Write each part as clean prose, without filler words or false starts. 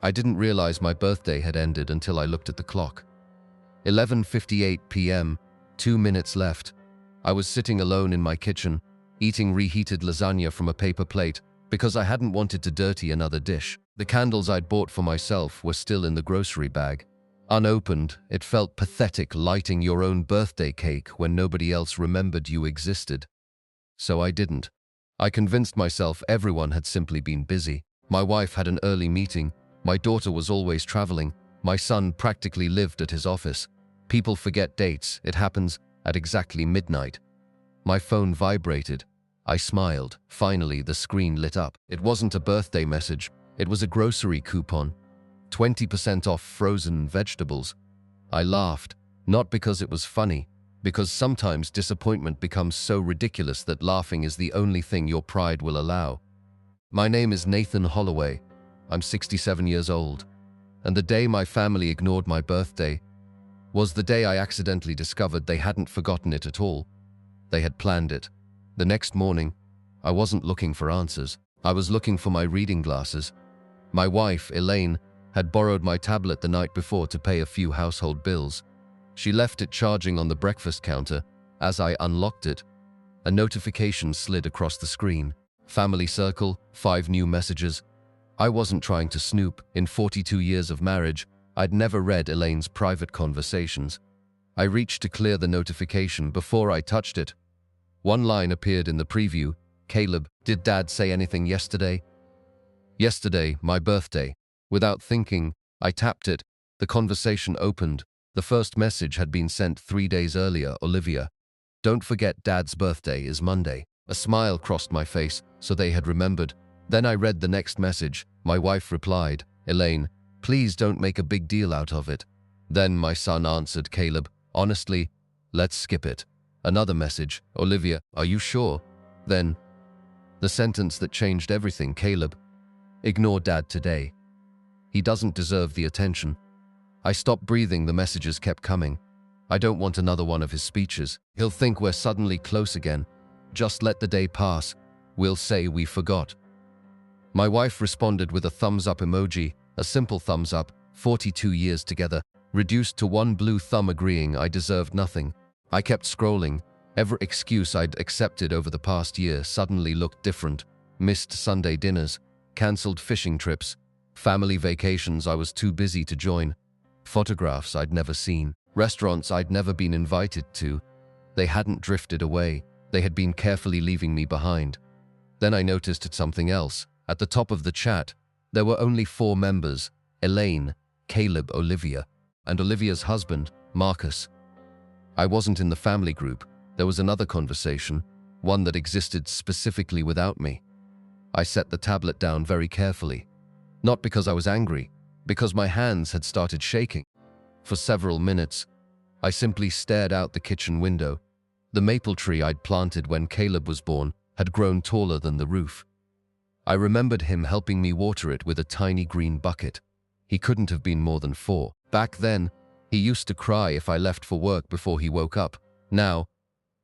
I didn't realize my birthday had ended until I looked at the clock. 11:58 p.m., 2 minutes left. I was sitting alone in my kitchen, eating reheated lasagna from a paper plate because I hadn't wanted to dirty another dish. The candles I'd bought for myself were still in the grocery bag. Unopened, it felt pathetic lighting your own birthday cake when nobody else remembered you existed. So I didn't. I convinced myself everyone had simply been busy. My wife had an early meeting, my daughter was always traveling, my son practically lived at his office. People forget dates, it happens at exactly midnight. My phone vibrated. I smiled. Finally, the screen lit up. It wasn't a birthday message, it was a grocery coupon. 20% off frozen vegetables. I laughed, not because it was funny, because sometimes disappointment becomes so ridiculous that laughing is the only thing your pride will allow. My name is Nathan Holloway. I'm 67 years old. And the day my family ignored my birthday was the day I accidentally discovered they hadn't forgotten it at all. They had planned it. The next morning, I wasn't looking for answers. I was looking for my reading glasses. My wife, Elaine, had borrowed my tablet the night before to pay a few household bills. She left it charging on the breakfast counter. As I unlocked it, a notification slid across the screen. Family circle, 5 new messages. I wasn't trying to snoop. In 42 years of marriage, I'd never read Elaine's private conversations. I reached to clear the notification before I touched it. One line appeared in the preview. Caleb, did Dad say anything yesterday? Yesterday, my birthday. Without thinking, I tapped it. The conversation opened. The first message had been sent 3 days earlier. Olivia, don't forget Dad's birthday is Monday. A smile crossed my face, so they had remembered. Then I read the next message. My wife replied, Elaine, please don't make a big deal out of it. Then my son answered, Caleb, honestly, let's skip it. Another message, Olivia, are you sure? Then, the sentence that changed everything, Caleb, ignore Dad today. He doesn't deserve the attention. I stopped breathing, the messages kept coming. I don't want another one of his speeches. He'll think we're suddenly close again. Just let the day pass. We'll say we forgot. My wife responded with a thumbs up emoji, a simple thumbs up, 42 years together, reduced to one blue thumb agreeing I deserved nothing. I kept scrolling. Every excuse I'd accepted over the past year suddenly looked different. Missed Sunday dinners, cancelled fishing trips, family vacations I was too busy to join, photographs I'd never seen, restaurants I'd never been invited to. They hadn't drifted away. They had been carefully leaving me behind. Then I noticed something else. At the top of the chat, there were only 4 members, Elaine, Caleb, Olivia, and Olivia's husband, Marcus. I wasn't in the family group. There was another conversation, one that existed specifically without me. I set the tablet down very carefully. Not because I was angry, because my hands had started shaking. For several minutes, I simply stared out the kitchen window. The maple tree I'd planted when Caleb was born had grown taller than the roof. I remembered him helping me water it with a tiny green bucket. He couldn't have been more than 4. Back then, he used to cry if I left for work before he woke up. Now,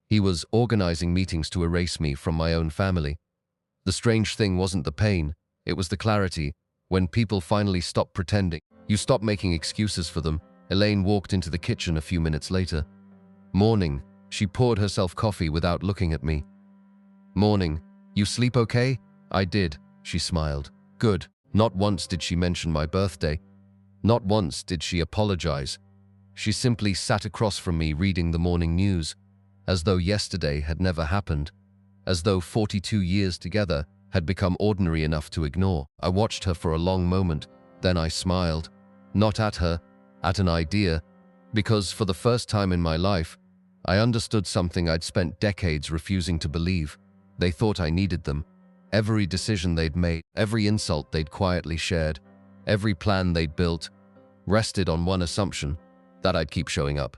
he was organizing meetings to erase me from my own family. The strange thing wasn't the pain, it was the clarity. When people finally stopped pretending, you stopped making excuses for them. Elaine walked into the kitchen a few minutes later. Morning. She poured herself coffee without looking at me. Morning. You sleep okay? I did, she smiled. Good. Not once did she mention my birthday. Not once did she apologize. She simply sat across from me reading the morning news, as though yesterday had never happened, as though 42 years together had become ordinary enough to ignore. I watched her for a long moment, then I smiled. Not at her, at an idea, because for the first time in my life, I understood something I'd spent decades refusing to believe. They thought I needed them. Every decision they'd made, every insult they'd quietly shared, every plan they'd built, rested on one assumption, that I'd keep showing up.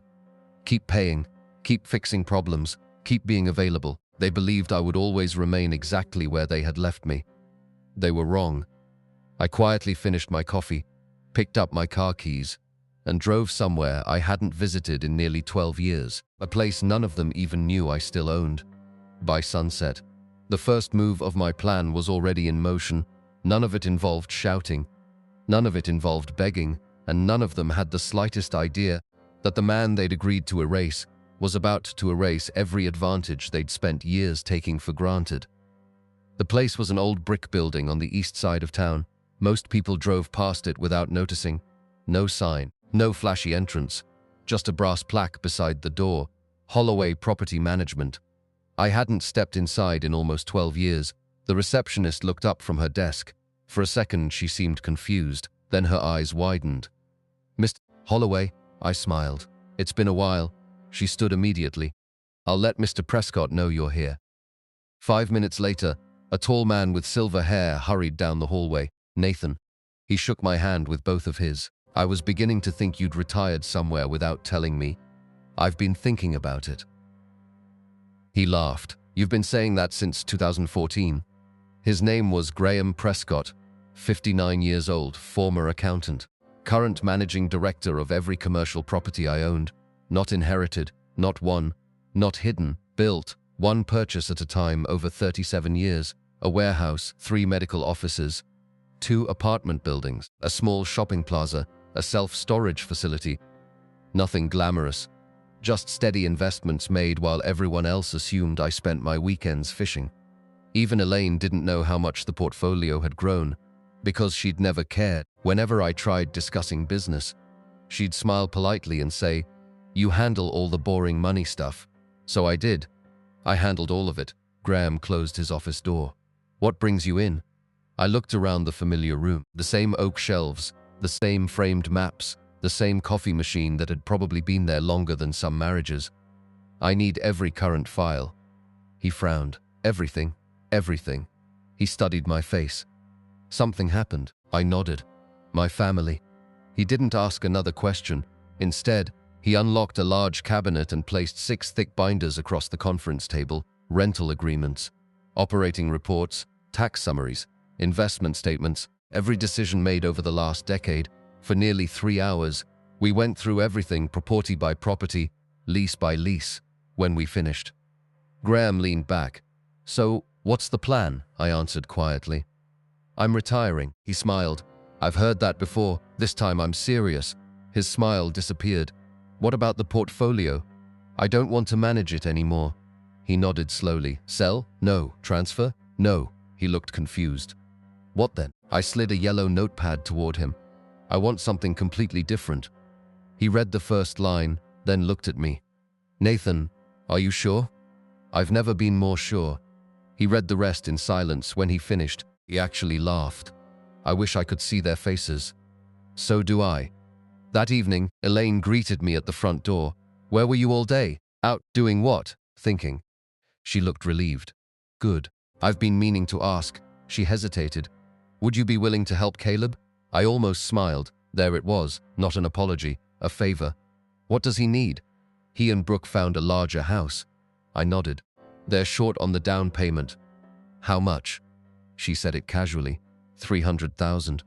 Keep paying, keep fixing problems, keep being available. They believed I would always remain exactly where they had left me. They were wrong. I quietly finished my coffee, picked up my car keys, and drove somewhere I hadn't visited in nearly 12 years, a place none of them even knew I still owned. By sunset, the first move of my plan was already in motion. None of it involved shouting. None of it involved begging, and none of them had the slightest idea that the man they'd agreed to erase was about to erase every advantage they'd spent years taking for granted. The place was an old brick building on the east side of town. Most people drove past it without noticing. No sign, no flashy entrance, just a brass plaque beside the door, Holloway Property Management. I hadn't stepped inside in almost 12 years. The receptionist looked up from her desk. For a second she seemed confused, then her eyes widened. "Mr. Holloway," I smiled. "It's been a while." She stood immediately. "I'll let Mr. Prescott know you're here." 5 minutes later, a tall man with silver hair hurried down the hallway. "Nathan." He shook my hand with both of his. "I was beginning to think you'd retired somewhere without telling me. I've been thinking about it." He laughed. "You've been saying that since 2014. His name was Graham Prescott, 59 years old, former accountant, current managing director of every commercial property I owned. Not inherited, not won, not hidden, built, one purchase at a time over 37 years, a warehouse, 3 medical offices, 2 apartment buildings, a small shopping plaza, a self-storage facility. Nothing glamorous, just steady investments made while everyone else assumed I spent my weekends fishing. Even Elaine didn't know how much the portfolio had grown, because she'd never cared. Whenever I tried discussing business, she'd smile politely and say, "You handle all the boring money stuff." So I did. I handled all of it. Graham closed his office door. "What brings you in?" I looked around the familiar room. The same oak shelves, the same framed maps, the same coffee machine that had probably been there longer than some marriages. "I need every current file." He frowned. "Everything, everything." He studied my face. "Something happened." I nodded. "My family." He didn't ask another question. Instead, he unlocked a large cabinet and placed 6 thick binders across the conference table: rental agreements, operating reports, tax summaries, investment statements, every decision made over the last decade. For nearly 3 hours, we went through everything property by property, lease by lease. When we finished, Graham leaned back. "So, what's the plan?" I answered quietly. "I'm retiring." He smiled. "I've heard that before. This time I'm serious." His smile disappeared. "What about the portfolio?" "I don't want to manage it anymore." He nodded slowly. "Sell? No. Transfer? No." He looked confused. "What then?" I slid a yellow notepad toward him. "I want something completely different." He read the first line, then looked at me. "Nathan, are you sure?" "I've never been more sure." He read the rest in silence. When he finished, he actually laughed. I wish I could see their faces. "So do I." That evening, Elaine greeted me at the front door. "Where were you all day?" "Out." "Doing what?" "Thinking." She looked relieved. "Good. I've been meaning to ask." She hesitated. "Would you be willing to help Caleb?" I almost smiled. There it was, not an apology, a favor. "What does he need?" "He and Brooke found a larger house." I nodded. "They're short on the down payment." "How much?" She said it casually. 300,000.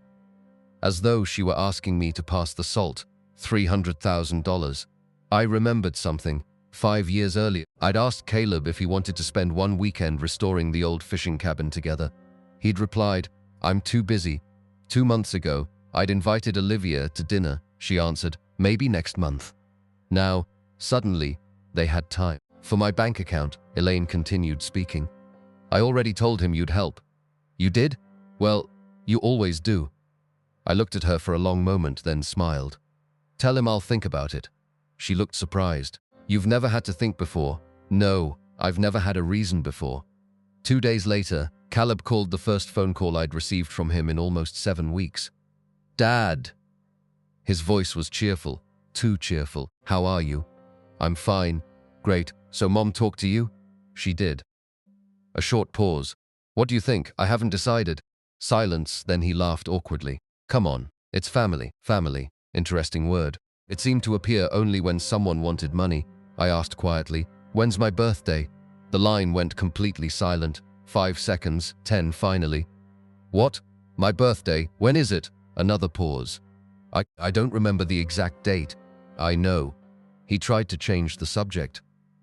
As though she were asking me to pass the salt. $300,000. I remembered something. 5 years earlier, I'd asked Caleb if he wanted to spend one weekend restoring the old fishing cabin together. He'd replied, "I'm too busy." 2 months ago, I'd invited Olivia to dinner. She answered, "Maybe next month." Now, suddenly, they had time. "For my bank account," Elaine continued speaking. "I already told him you'd help." "You did?" "Well, you always do." I looked at her for a long moment, then smiled. "Tell him I'll think about it." She looked surprised. "You've never had to think before?" "No, I've never had a reason before." 2 days later, Caleb called, the first phone call I'd received from him in almost 7 weeks. "Dad." His voice was cheerful, too cheerful. "How are you?" "I'm fine." "Great. So Mom talked to you?" "She did." A short pause. "What do you think?" "I haven't decided." Silence, then he laughed awkwardly. "Come on. It's family." Family. Interesting word. It seemed to appear only when someone wanted money. I asked quietly, "When's my birthday?" The line went completely silent. 5 seconds, 10 finally. "What? My birthday? When is it?" Another pause. I don't remember the exact date." "I know." He tried to change the subject.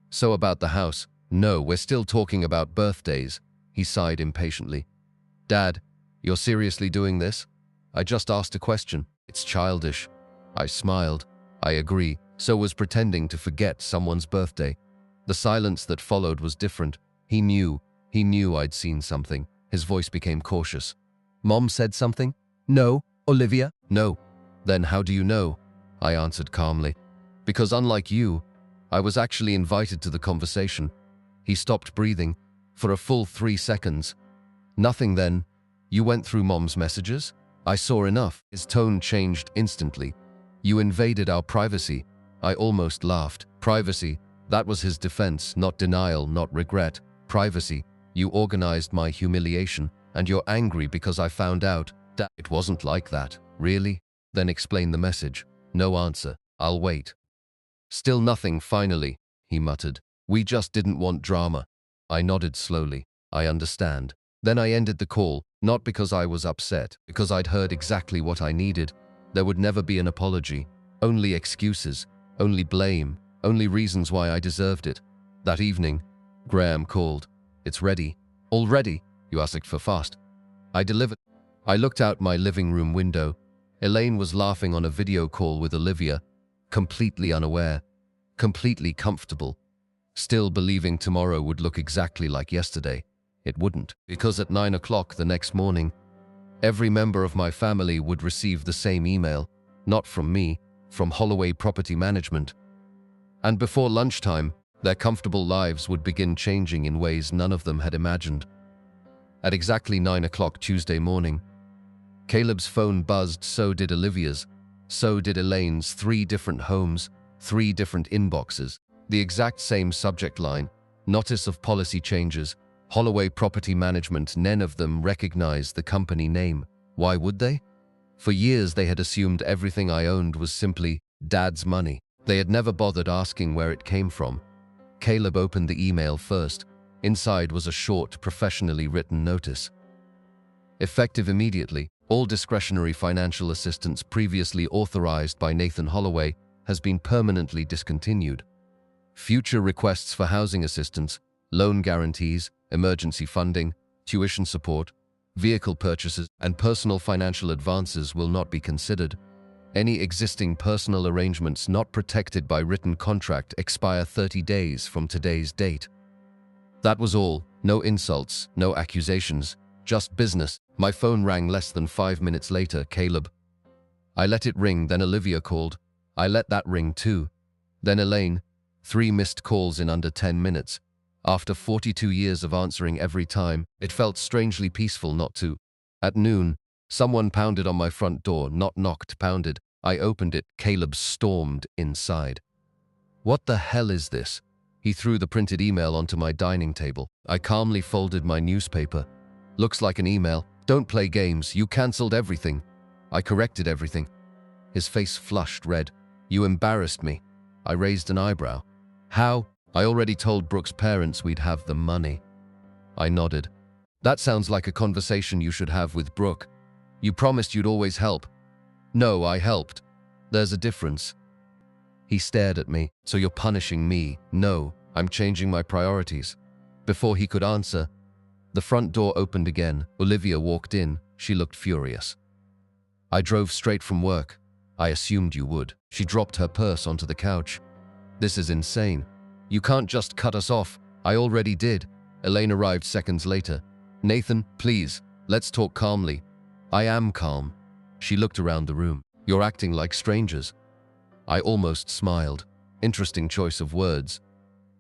"So about the house?" "No, we're still talking about birthdays." He sighed impatiently. "Dad, you're seriously doing this?" I just asked a question. It's childish. I smiled. I agree. So was pretending to forget someone's birthday. The silence that followed was different. He knew I'd seen something. His voice became cautious. Mom said something? No. Olivia? No. Then how do you know? I answered calmly. Because unlike you, I was actually invited to the conversation. He stopped breathing for a full 3 seconds. Nothing then. You went through Mom's messages? I saw enough. His tone changed instantly. You invaded our privacy. I almost laughed. Privacy. That was his defense, not denial, not regret. Privacy. You organized my humiliation, and you're angry because I found out that it wasn't like that. Really? Then explain the message. No answer. I'll wait. Still nothing, finally, he muttered. We just didn't want drama. I nodded slowly. I understand. Then I ended the call, not because I was upset, because I'd heard exactly what I needed. There would never be an apology. Only excuses. Only blame. Only reasons why I deserved it. That evening, Graham called. It's ready. Already? You asked for fast. I delivered. I looked out my living room window. Elaine was laughing on a video call with Olivia, completely unaware, completely comfortable, still believing tomorrow would look exactly like yesterday. It wouldn't, because at 9 o'clock the next morning, every member of my family would receive the same email, not from me, from Holloway Property Management. And before lunchtime, their comfortable lives would begin changing in ways none of them had imagined. At exactly 9 o'clock Tuesday morning, Caleb's phone buzzed, so did Olivia's, so did Elaine's. 3 different homes, 3 different inboxes, the exact same subject line, notice of policy changes, Holloway Property Management. None of them recognized the company name. Why would they? For years they had assumed everything I owned was simply Dad's money. They had never bothered asking where it came from. Caleb opened the email first. Inside was a short, professionally written notice. Effective immediately, all discretionary financial assistance previously authorized by Nathan Holloway has been permanently discontinued. Future requests for housing assistance, loan guarantees, emergency funding, tuition support, vehicle purchases, and personal financial advances will not be considered. Any existing personal arrangements not protected by written contract expire 30 days from today's date. That was all. No insults, no accusations, just business. My phone rang less than 5 minutes later. Caleb. I let it ring, then Olivia called. I let that ring too. Then Elaine. 3 missed calls in under 10 minutes. After 42 years of answering every time, it felt strangely peaceful not to. At noon, someone pounded on my front door, not knocked, pounded. I opened it. Caleb stormed inside. What the hell is this? He threw the printed email onto my dining table. I calmly folded my newspaper. Looks like an email. Don't play games. You cancelled everything. I corrected everything. His face flushed red. You embarrassed me. I raised an eyebrow. How? I already told Brooke's parents we'd have the money. I nodded. That sounds like a conversation you should have with Brooke. You promised you'd always help. No, I helped. There's a difference. He stared at me. So you're punishing me? No, I'm changing my priorities. Before he could answer, the front door opened again. Olivia walked in. She looked furious. I drove straight from work. I assumed you would. She dropped her purse onto the couch. This is insane. You can't just cut us off. I already did. Elaine arrived seconds later. Nathan, please, let's talk calmly. I am calm. She looked around the room. You're acting like strangers. I almost smiled. Interesting choice of words.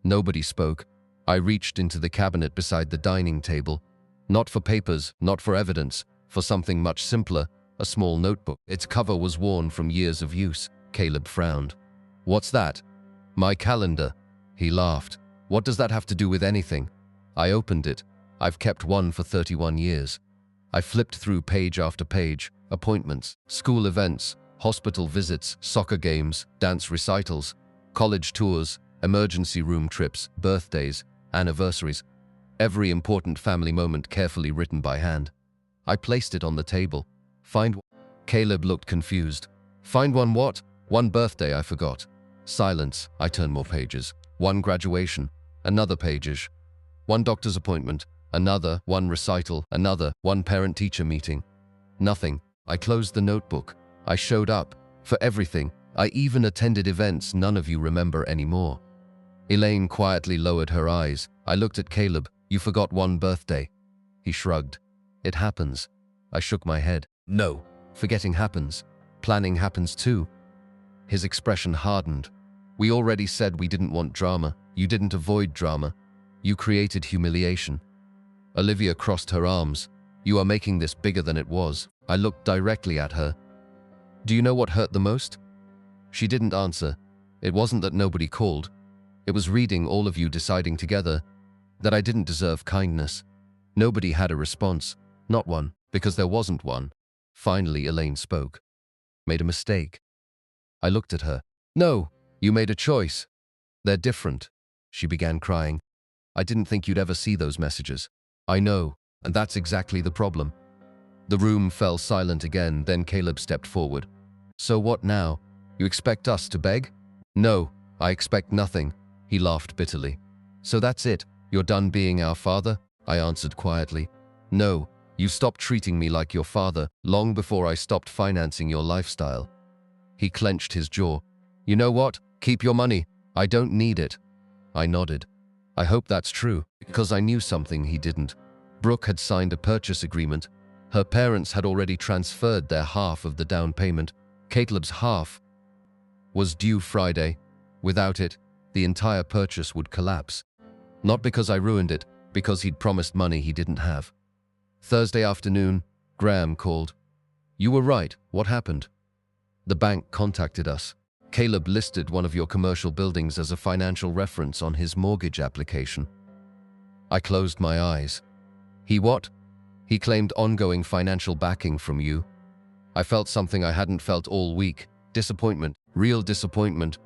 Nobody spoke. I reached into the cabinet beside the dining table. Not for papers, not for evidence, for something much simpler, a small notebook. Its cover was worn from years of use. Caleb frowned. What's that? My calendar. He laughed. What does that have to do with anything? I opened it. I've kept one for 31 years. I flipped through page after page. Appointments, school events, hospital visits, soccer games, dance recitals, college tours, emergency room trips, birthdays, anniversaries. Every important family moment carefully written by hand. I placed it on the table. Find one. Caleb looked confused. Find one what? One birthday I forgot. Silence. I turned more pages. One graduation. Another pages. One doctor's appointment. Another. One recital. Another. One parent-teacher meeting. Nothing. I closed the notebook. I showed up. For everything. I even attended events none of you remember anymore. Elaine quietly lowered her eyes. I looked at Caleb. You forgot one birthday. He shrugged. It happens. I shook my head. No. Forgetting happens. Planning happens too. His expression hardened. We already said we didn't want drama. You didn't avoid drama. You created humiliation. Olivia crossed her arms. You are making this bigger than it was. I looked directly at her. Do you know what hurt the most? She didn't answer. It wasn't that nobody called. It was reading all of you deciding together that I didn't deserve kindness. Nobody had a response. Not one, because there wasn't one. Finally, Elaine spoke. Made a mistake. I looked at her. No, you made a choice. They're different. She began crying. I didn't think you'd ever see those messages. I know, and that's exactly the problem. The room fell silent again, then Caleb stepped forward. So what now? You expect us to beg? No, I expect nothing. He laughed bitterly. So that's it? You're done being our father? I answered quietly. No, you stopped treating me like your father long before I stopped financing your lifestyle. He clenched his jaw. You know what? Keep your money. I don't need it. I nodded. I hope that's true, because I knew something he didn't. Brooke had signed a purchase agreement. Her parents had already transferred their half of the down payment. Caleb's half was due Friday. Without it, the entire purchase would collapse. Not because I ruined it, because he'd promised money he didn't have. Thursday afternoon, Graham called. You were right. What happened? The bank contacted us. Caleb listed one of your commercial buildings as a financial reference on his mortgage application. I closed my eyes. He what? He claimed ongoing financial backing from you. I felt something I hadn't felt all week. Disappointment. Real disappointment.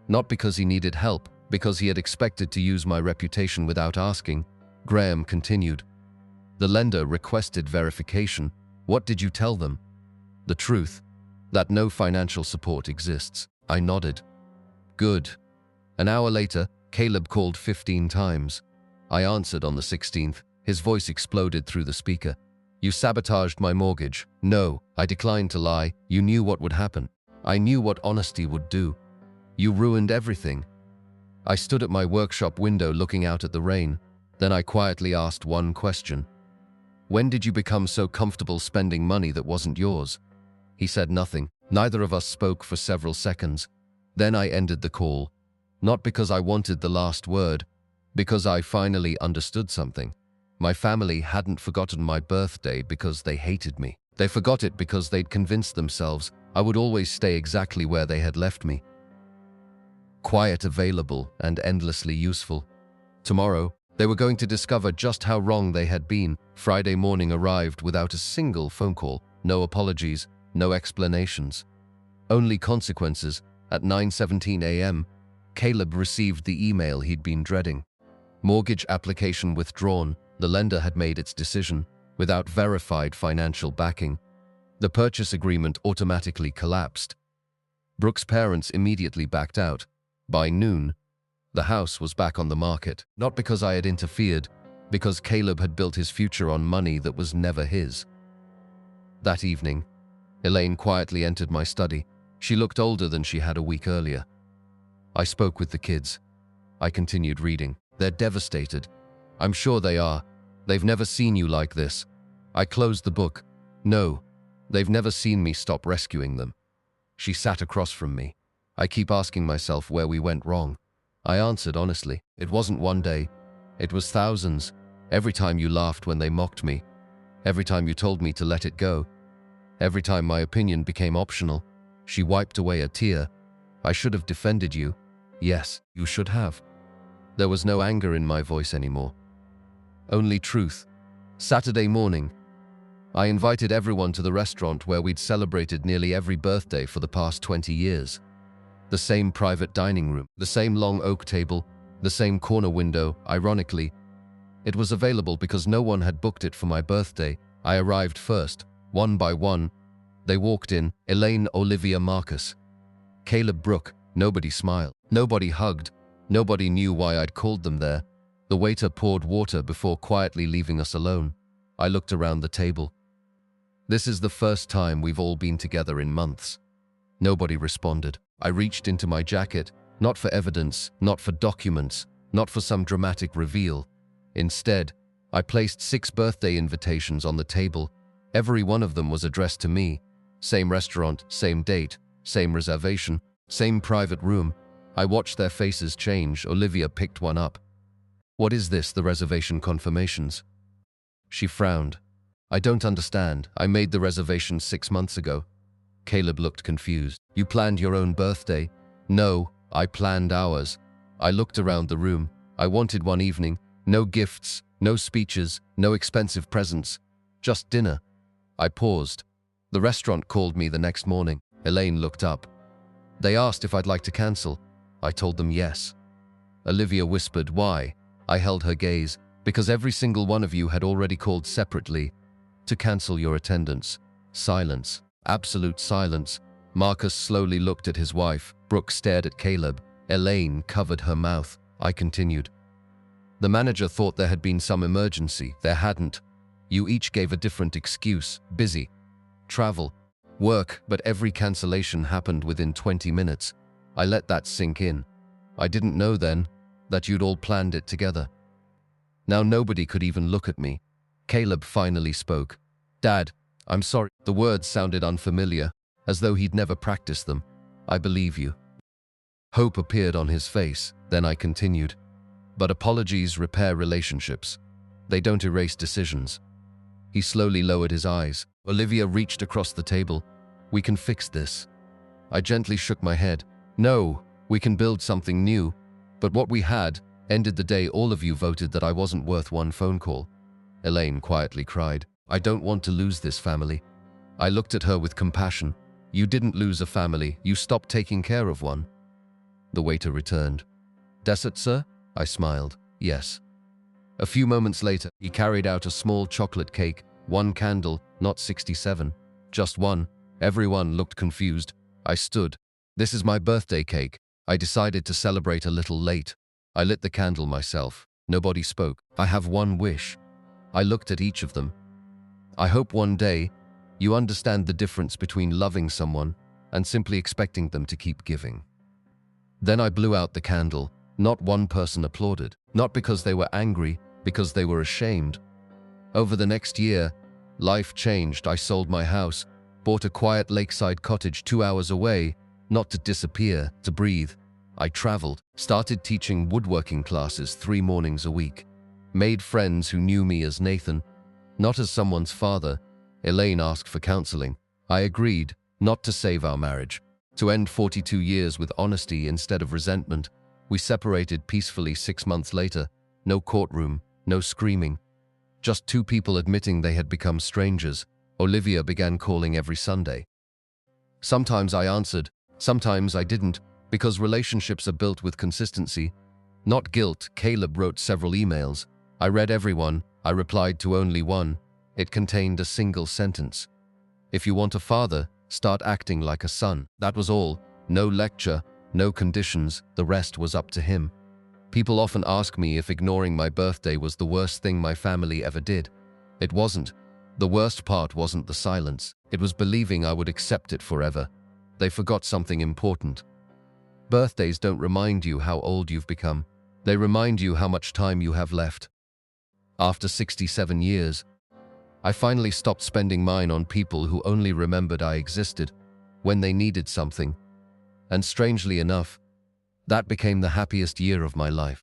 Not because he needed help, because he had expected to use my reputation without asking. Graham continued. The lender requested verification. What did you tell them? The truth. That no financial support exists. I nodded. Good. An hour later, Caleb called 15 times. I answered on the 16th. His voice exploded through the speaker. You sabotaged my mortgage. No, I declined to lie. You knew what would happen. I knew what honesty would do. You ruined everything. I stood at my workshop window looking out at the rain. Then I quietly asked one question. When did you become so comfortable spending money that wasn't yours? He said nothing. Neither of us spoke for several seconds. Then I ended the call. Not because I wanted the last word, because I finally understood something. My family hadn't forgotten my birthday because they hated me. They forgot it because they'd convinced themselves I would always stay exactly where they had left me. Quiet, available, and endlessly useful. Tomorrow, they were going to discover just how wrong they had been. Friday morning arrived without a single phone call, no apologies, no explanations. Only consequences. At 9:17 a.m., Caleb received the email he'd been dreading. Mortgage application withdrawn. The lender had made its decision without verified financial backing. The purchase agreement automatically collapsed. Brooke's parents immediately backed out. By noon, the house was back on the market. Not because I had interfered, because Caleb had built his future on money that was never his. That evening, Elaine quietly entered my study. She looked older than she had a week earlier. I spoke with the kids. I continued reading. They're devastated. I'm sure they are. They've never seen you like this. I closed the book. No, they've never seen me stop rescuing them. She sat across from me. I keep asking myself where we went wrong. I answered honestly. It wasn't one day. It was thousands. Every time you laughed when they mocked me. Every time you told me to let it go. Every time my opinion became optional. She wiped away a tear. I should have defended you. Yes, you should have. There was no anger in my voice anymore. Only truth. Saturday morning, I invited everyone to the restaurant where we'd celebrated nearly every birthday for the past 20 years. The same private dining room, the same long oak table, the same corner window. Ironically, it was available because no one had booked it for my birthday. I arrived first. One by one, they walked in. Elaine, Olivia, Marcus. Caleb, Brooke. Nobody smiled. Nobody hugged. Nobody knew why I'd called them there. The waiter poured water before quietly leaving us alone. I looked around the table. This is the first time we've all been together in months." Nobody responded. I reached into my jacket, not for evidence, not for documents, not for some dramatic reveal. Instead, I placed 6 birthday invitations on the table. Every one of them was addressed to me. Same restaurant, same date, same reservation, same private room. I watched their faces change. Olivia picked one up. "What is this, the reservation confirmations?" She frowned. "I don't understand. I made the reservation 6 months ago." Caleb looked confused. "You planned your own birthday?" "No, I planned ours." I looked around the room. I wanted one evening. No gifts, no speeches, no expensive presents. Just dinner. I paused. The restaurant called me the next morning. Elaine looked up. They asked if I'd like to cancel. I told them yes. Olivia whispered, "Why?" I held her gaze. "Because every single one of you had already called separately to cancel your attendance." Silence. Absolute silence. Marcus slowly looked at his wife. Brooke stared at Caleb. Elaine covered her mouth. I continued. "The manager thought there had been some emergency. There hadn't. You each gave a different excuse. Busy. Travel. Work. But every cancellation happened within 20 minutes. I let that sink in. I didn't know then that you'd all planned it together." Now nobody could even look at me. Caleb finally spoke. "Dad, I'm sorry." The words sounded unfamiliar, as though he'd never practiced them. "I believe you." Hope appeared on his face. Then I continued. "But apologies repair relationships. They don't erase decisions." He slowly lowered his eyes. Olivia reached across the table. "We can fix this." I gently shook my head. "No, we can build something new. But what we had ended the day all of you voted that I wasn't worth one phone call." Elaine quietly cried. "I don't want to lose this family." I looked at her with compassion. "You didn't lose a family. You stopped taking care of one." The waiter returned. "Dessert, sir?" I smiled. "Yes." A few moments later, he carried out a small chocolate cake. 1 candle, not 67. Just one. Everyone looked confused. I stood. "This is my birthday cake. I decided to celebrate a little late." I lit the candle myself. Nobody spoke. "I have one wish." I looked at each of them. "I hope one day you understand the difference between loving someone and simply expecting them to keep giving." Then I blew out the candle. Not one person applauded. Not because they were angry, because they were ashamed. Over the next year, life changed. I sold my house, bought a quiet lakeside cottage 2 hours away, not to disappear, to breathe. I traveled, started teaching woodworking classes 3 mornings a week, made friends who knew me as Nathan, not as someone's father. Elaine asked for counseling. I agreed, not to save our marriage, to end 42 years with honesty instead of resentment. We separated peacefully 6 months later. No courtroom, no screaming. Just 2 people admitting they had become strangers. Olivia began calling every Sunday. Sometimes I answered, sometimes I didn't, because relationships are built with consistency, not guilt. Caleb wrote several emails. I read everyone. I replied to only one. It contained a single sentence. "If you want a father, start acting like a son." That was all. No lecture, no conditions. The rest was up to him. People often ask me if ignoring my birthday was the worst thing my family ever did. It wasn't. The worst part wasn't the silence. It was believing I would accept it forever. They forgot something important. Birthdays don't remind you how old you've become. They remind you how much time you have left. After 67 years, I finally stopped spending mine on people who only remembered I existed when they needed something. And strangely enough, that became the happiest year of my life.